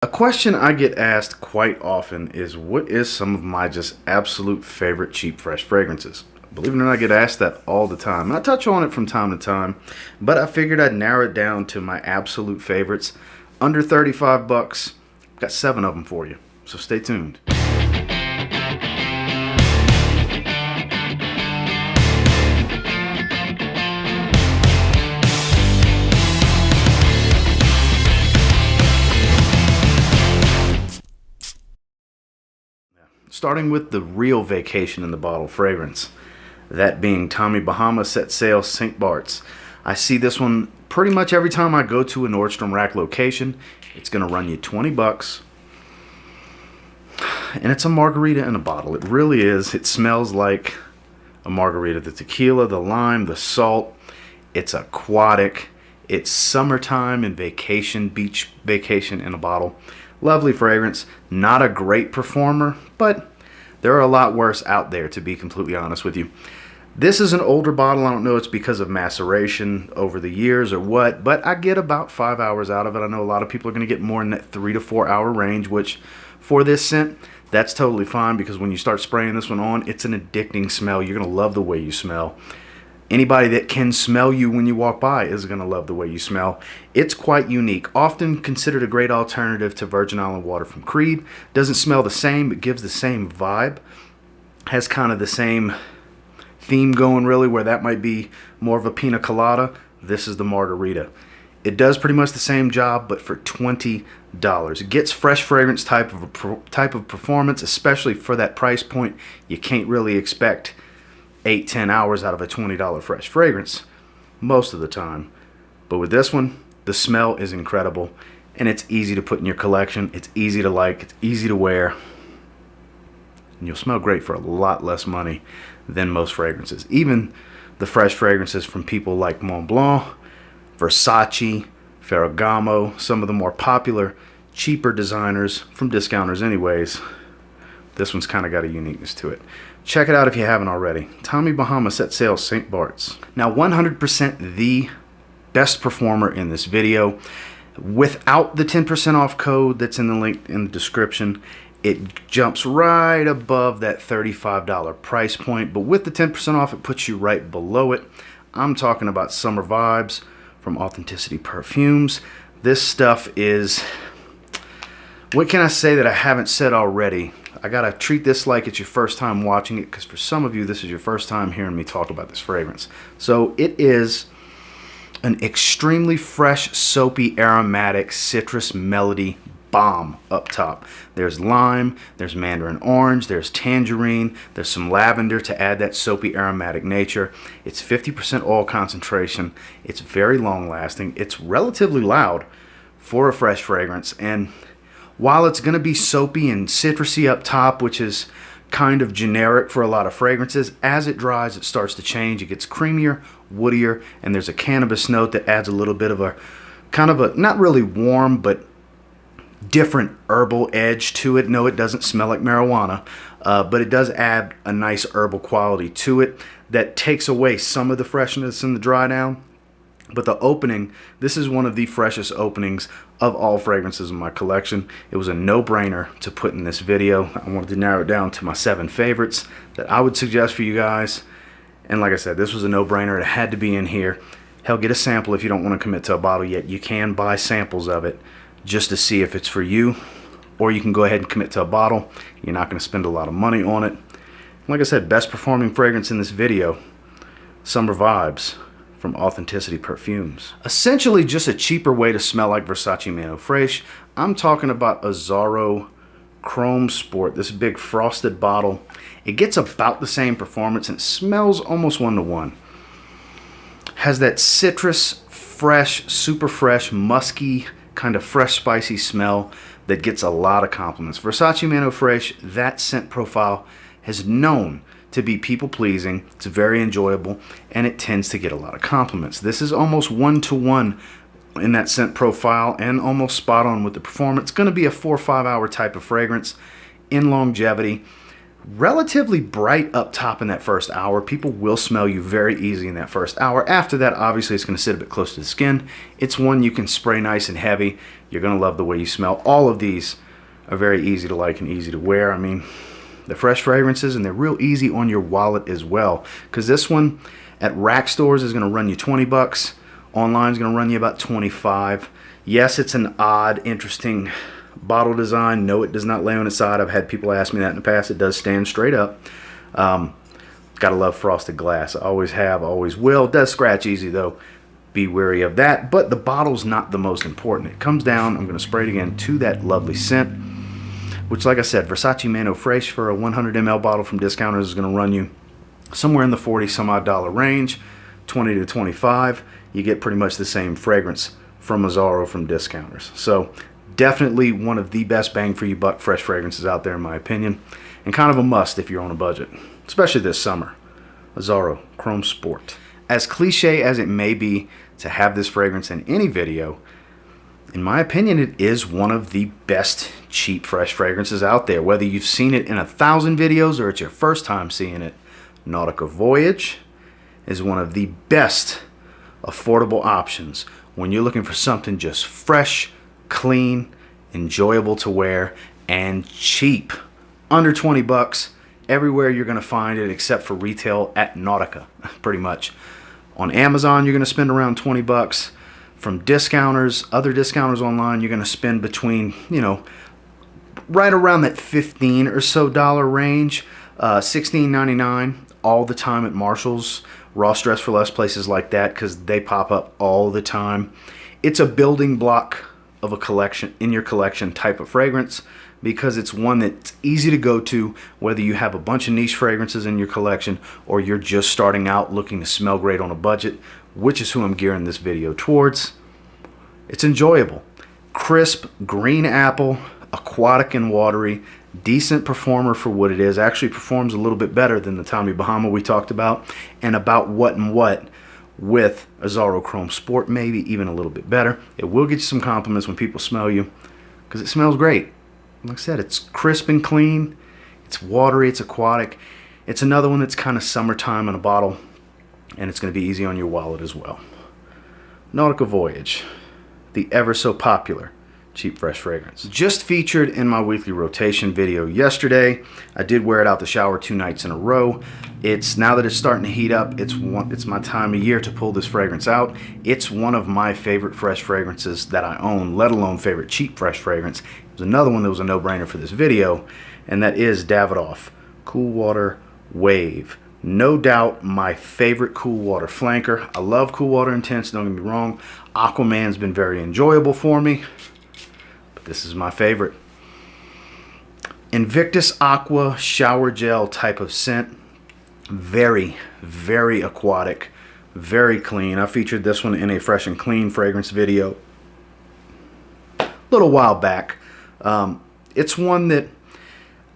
A question I get asked quite often is, what is some of my just absolute favorite cheap fresh fragrances? Believe it or not, I get asked that all the time. And I touch on it from time to time, but I figured I'd narrow it down to my absolute favorites. Under 35 bucks, got 7 of them for you. So stay tuned. Starting with the real vacation in the bottle fragrance, that being Tommy Bahama Set Sail St. Bart's. I see this one pretty much every time I go to a Nordstrom Rack location. It's going to run you 20 bucks. And it's a margarita in a bottle. It really is. It smells like a margarita. The tequila, the lime, the salt. It's aquatic. It's summertime and vacation, beach vacation in a bottle. Lovely fragrance. Not a great performer, but there are a lot worse out there, to be completely honest with you. This is an older bottle. I don't know it's because of maceration over the years or what, but I get about 5 hours out of it. I know a lot of people are going to get more in that 3 to 4 hour range, which for this scent, that's totally fine, because when you start spraying this one on, it's an addicting smell. You're going to love the way you smell. Anybody that can smell you when you walk by is going to love the way you smell. It's quite unique. Often considered a great alternative to Virgin Island Water from Creed. Doesn't smell the same, but gives the same vibe. Has kind of the same theme going, really, where that might be more of a pina colada. This is the margarita. It does pretty much the same job, but for $20. It gets fresh fragrance type of performance, especially for that price point. You can't really expect 8-10 hours out of a $20 fresh fragrance most of the time. But with this one, the smell is incredible, and it's easy to put in your collection. It's easy to like, it's easy to wear, and you'll smell great for a lot less money than most fragrances. Even the fresh fragrances from people like Mont Blanc, Versace, Ferragamo, some of the more popular, cheaper designers from discounters anyways. This one's kind of got a uniqueness to it. Check it out if you haven't already. Tommy Bahama Set Sail St. Bart's. Now, 100% the best performer in this video. Without the 10% off code that's in the link in the description, it jumps right above that $35 price point. But with the 10% off, it puts you right below it. I'm talking about Summer Vibes from Authenticity Perfumes. This stuff is... what can I say that I haven't said already? I gotta treat this like it's your first time watching it, because for some of you, this is your first time hearing me talk about this fragrance. So it is an extremely fresh, soapy, aromatic, citrus melody bomb up top. There's lime, there's mandarin orange, there's tangerine, there's some lavender to add that soapy, aromatic nature. It's 50% oil concentration. It's very long lasting. It's relatively loud for a fresh fragrance, and while it's going to be soapy and citrusy up top, which is kind of generic for a lot of fragrances, as it dries, it starts to change. It gets creamier, woodier, and there's a cannabis note that adds a little bit of a kind of a, not really warm, but different herbal edge to it. No, it doesn't smell like marijuana, but it does add a nice herbal quality to it that takes away some of the freshness in the dry down. But the opening, this is one of the freshest openings of all fragrances in my collection. It was a no-brainer to put in this video. I wanted to narrow it down to my 7 favorites that I would suggest for you guys. And like I said, this was a no-brainer. It had to be in here. Hell, get a sample if you don't want to commit to a bottle yet. You can buy samples of it just to see if it's for you. Or you can go ahead and commit to a bottle. You're not going to spend a lot of money on it. Like I said, best performing fragrance in this video, Summer Vibes from Authenticity Perfumes. Essentially just a cheaper way to smell like Versace Man Eau Fraiche. I'm talking about AZZARO Chrome Sport, this big frosted bottle. It gets about the same performance and it smells almost 1-to-1. Has that citrus, fresh, super fresh, musky, kind of fresh, spicy smell that gets a lot of compliments. Versace Man Eau Fraiche, that scent profile has known to be people-pleasing. It's very enjoyable, and it tends to get a lot of compliments. This is almost 1-to-1 in that scent profile, and almost spot on with the performance. It's going to be a 4 or 5 hour type of fragrance in longevity. relatively bright up top in that first hour. People will smell you very easy in that first hour. After that, obviously, it's going to sit a bit close to the skin. It's one you can spray nice and heavy. You're going to love the way you smell. All of these are very easy to like and easy to wear. I mean, they're fresh fragrances, and they're real easy on your wallet as well. Because this one at rack stores is going to run you 20 bucks. Online is going to run you about 25. Yes, it's an odd, interesting bottle design. No, it does not lay on its side. I've had people ask me that in the past. It does stand straight up. Gotta love frosted glass. I always have, always will. It does scratch easy though. Be wary of that. But the bottle's not the most important. It comes down, I'm going to spray it again, to that lovely scent, which, like I said, Versace Mano Fresh for a 100 ml bottle from discounters is going to run you somewhere in the 40 some odd dollar range, 20 to 25. You get pretty much the same fragrance from AZZARO from discounters. So definitely one of the best bang for your buck fresh fragrances out there, in my opinion, and kind of a must if you're on a budget, especially this summer. AZZARO Chrome Sport. As cliche as it may be to have this fragrance in any video, in my opinion, it is one of the best cheap fresh fragrances out there. Whether you've seen it in 1,000 videos or it's your first time seeing it, NAUTICA Voyage is one of the best affordable options when you're looking for something just fresh, clean, enjoyable to wear, and cheap. Under 20 bucks everywhere you're going to find it except for retail at Nautica, pretty much. On Amazon, you're going to spend around 20 bucks. From discounters, other discounters online, you're going to spend between, you know, right around that $15 or so range. $16.99 all the time at Marshall's, Ross Dress for Less, places like that, because they pop up all the time. It's a building block of a collection, in your collection type of fragrance, because it's one that's easy to go to whether you have a bunch of niche fragrances in your collection or you're just starting out looking to smell great on a budget, which is who I'm gearing this video towards. It's enjoyable. Crisp, green apple, aquatic and watery, decent performer for what it is. Actually performs a little bit better than the Tommy Bahama we talked about, and about what and what with AZZARO Chrome Sport, maybe even a little bit better. It will get you some compliments when people smell you because it smells great. Like I said, it's crisp and clean. It's watery, it's aquatic. It's another one that's kind of summertime in a bottle, and it's going to be easy on your wallet as well. NAUTICA Voyage, the ever so popular cheap fresh fragrance. Just featured in my weekly rotation video yesterday. I did wear it out the shower 2 nights in a row. It's now that it's starting to heat up, it's my time of year to pull this fragrance out. It's one of my favorite fresh fragrances that I own, let alone favorite cheap fresh fragrance. There's another one that was a no-brainer for this video, and that is Davidoff Cool Water Wave. No doubt my favorite cool water flanker. I love Cool Water Intense, don't get me wrong. Aquaman's been very enjoyable for me, but this is my favorite. Invictus Aqua shower gel type of scent. Very, very aquatic, very clean. I featured this one in a Fresh and Clean fragrance video a little while back. It's one that,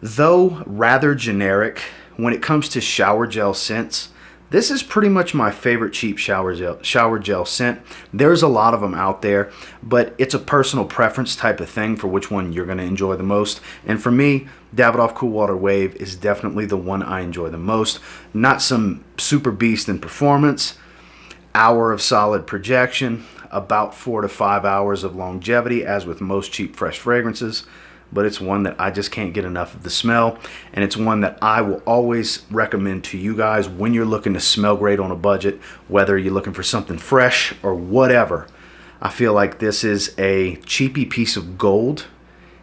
though rather generic, when it comes to shower gel scents, this is pretty much my favorite cheap shower gel scent. There's a lot of them out there, but it's a personal preference type of thing for which one you're going to enjoy the most. And for me, Davidoff Cool Water Wave is definitely the one I enjoy the most. Not some super beast in performance, hour of solid projection, about 4 to 5 hours of longevity, as with most cheap fresh fragrances. But it's one that I just can't get enough of the smell, and it's one that I will always recommend to you guys when you're looking to smell great on a budget, whether you're looking for something fresh or whatever. I feel like this is a cheapy piece of gold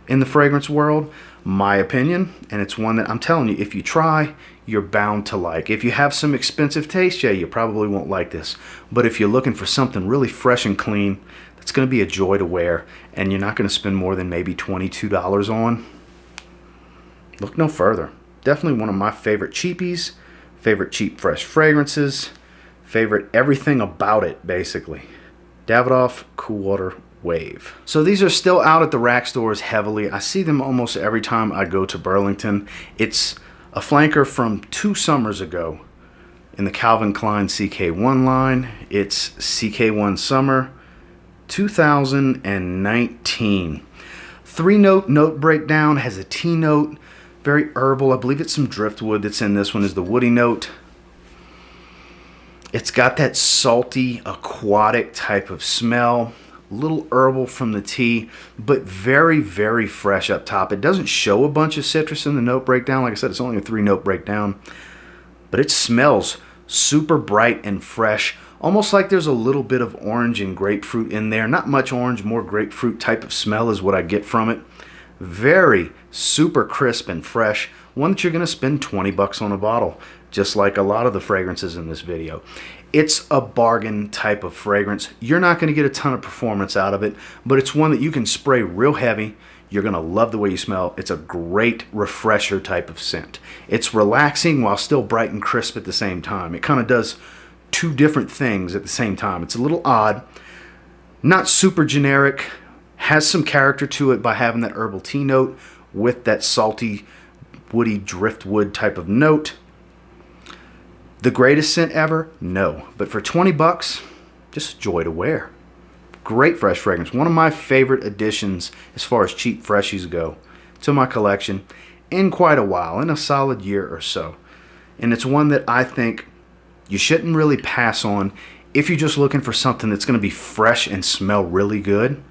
in the fragrance world, my opinion, and it's one that I'm telling you, if you try, you're bound to like. If you have some expensive taste, yeah, you probably won't like this, but if you're looking for something really fresh and clean, it's going to be a joy to wear, and you're not going to spend more than maybe $22 on, look no further. Definitely one of my favorite cheapies, favorite cheap fresh fragrances, favorite everything about it, basically. Davidoff Cool Water Wave. So these are still out at the rack stores heavily. I see them almost every time I go to Burlington. It's a flanker from 2 summers ago in the Calvin Klein CK1 line. It's CK1 Summer 2019. 3-note note breakdown, has a T note, Very herbal. I believe it's some driftwood that's in this one, is the woody note. It's got that salty, aquatic type of smell. A little herbal from the tea, but very, very fresh up top. It doesn't show a bunch of citrus in the note breakdown. Like I said, it's only a 3-note breakdown. But it smells super bright and fresh. Almost like there's a little bit of orange and grapefruit in there. Not much orange, more grapefruit type of smell is what I get from it. Very super crisp and fresh. One that you're going to spend 20 bucks on a bottle, just like a lot of the fragrances in this video. It's a bargain type of fragrance. You're not going to get a ton of performance out of it, but it's one that you can spray real heavy. You're going to love the way you smell. It's a great refresher type of scent. It's relaxing while still bright and crisp at the same time. It kind of does two different things at the same time. It's a little odd, not super generic, has some character to it by having that herbal tea note with that salty, woody driftwood type of note. The greatest scent ever? No. But for 20 bucks, just a joy to wear. Great fresh fragrance. One of my favorite additions as far as cheap freshies go to my collection in quite a while, in a solid year or so. And it's one that I think you shouldn't really pass on if you're just looking for something that's going to be fresh and smell really good.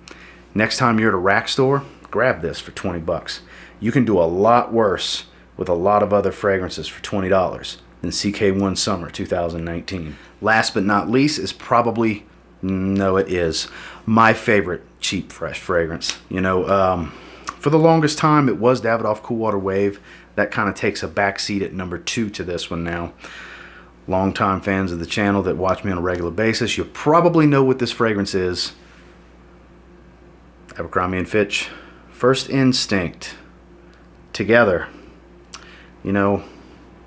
Next time you're at a rack store, grab this for 20 bucks. You can do a lot worse with a lot of other fragrances for $20 than CK1 Summer 2019. Last but not least is probably, no it is, my favorite cheap fresh fragrance. You know, for the longest time it was Davidoff Cool Water Wave. That kind of takes a backseat at number 2 to this one now. Longtime fans of the channel that watch me on a regular basis, you probably know what this fragrance is. Abercrombie and Fitch, First Instinct. Together. You know,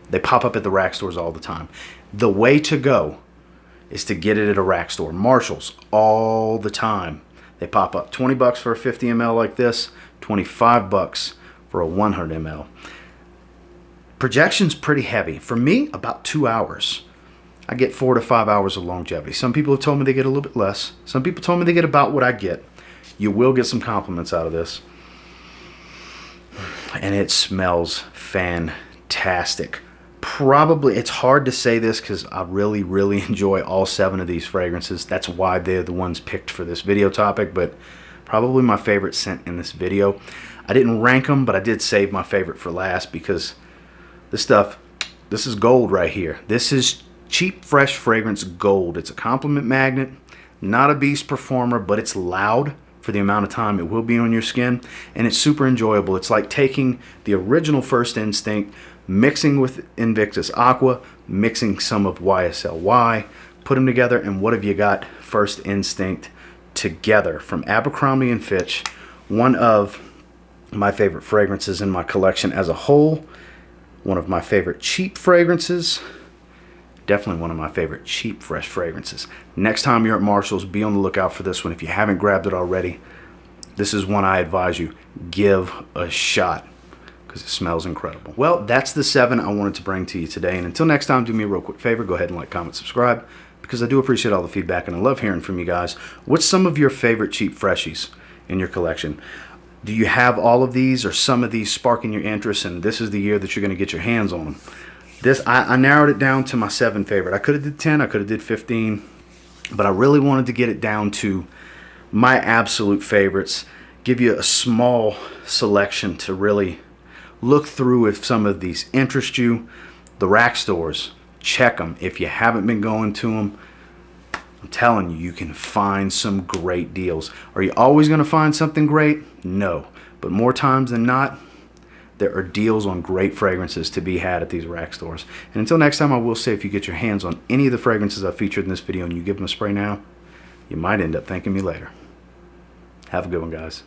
they pop up at the rack stores all the time. The way to go is to get it at a rack store. Marshall's all the time. They pop up 20 bucks for a 50 ml like this, 25 bucks for a 100 ml. Projection's pretty heavy. For me, about 2 hours. I get 4 to 5 hours of longevity. Some people have told me they get a little bit less. Some people told me they get about what I get. You will get some compliments out of this. And it smells fantastic. Probably, it's hard to say this because I really, really enjoy all 7 of these fragrances. That's why they're the ones picked for this video topic, but probably my favorite scent in this video. I didn't rank them, but I did save my favorite for last because this stuff, this is gold right here. This is cheap, fresh fragrance gold. It's a compliment magnet, not a beast performer, but it's loud for the amount of time it will be on your skin, and it's super enjoyable. It's like taking the original First Instinct, mixing with Invictus Aqua, mixing some of YSL, put them together, and what have you got? First Instinct together from Abercrombie and Fitch. One of my favorite fragrances in my collection as a whole. One of my favorite cheap fragrances. Definitely one of my favorite cheap fresh fragrances. Next time you're at Marshall's, be on the lookout for this one. If you haven't grabbed it already, this is one I advise you give a shot because it smells incredible. Well, that's the 7 I wanted to bring to you today. And until next time, do me a real quick favor. Go ahead and like, comment, subscribe because I do appreciate all the feedback and I love hearing from you guys. What's some of your favorite cheap freshies in your collection? Do you have all of these or some of these sparking your interest, and this is the year that you're going to get your hands on them? This, I narrowed it down to my 7 favorite. I could have did 10, I could have did 15, but I really wanted to get it down to my absolute favorites. Give you a small selection to really look through if some of these interest you. The rack stores, check them. If you haven't been going to them, I'm telling you, you can find some great deals. Are you always going to find something great? No. But more times than not, there are deals on great fragrances to be had at these rack stores. And until next time, I will say if you get your hands on any of the fragrances I featured in this video and you give them a spray now, you might end up thanking me later. Have a good one, guys.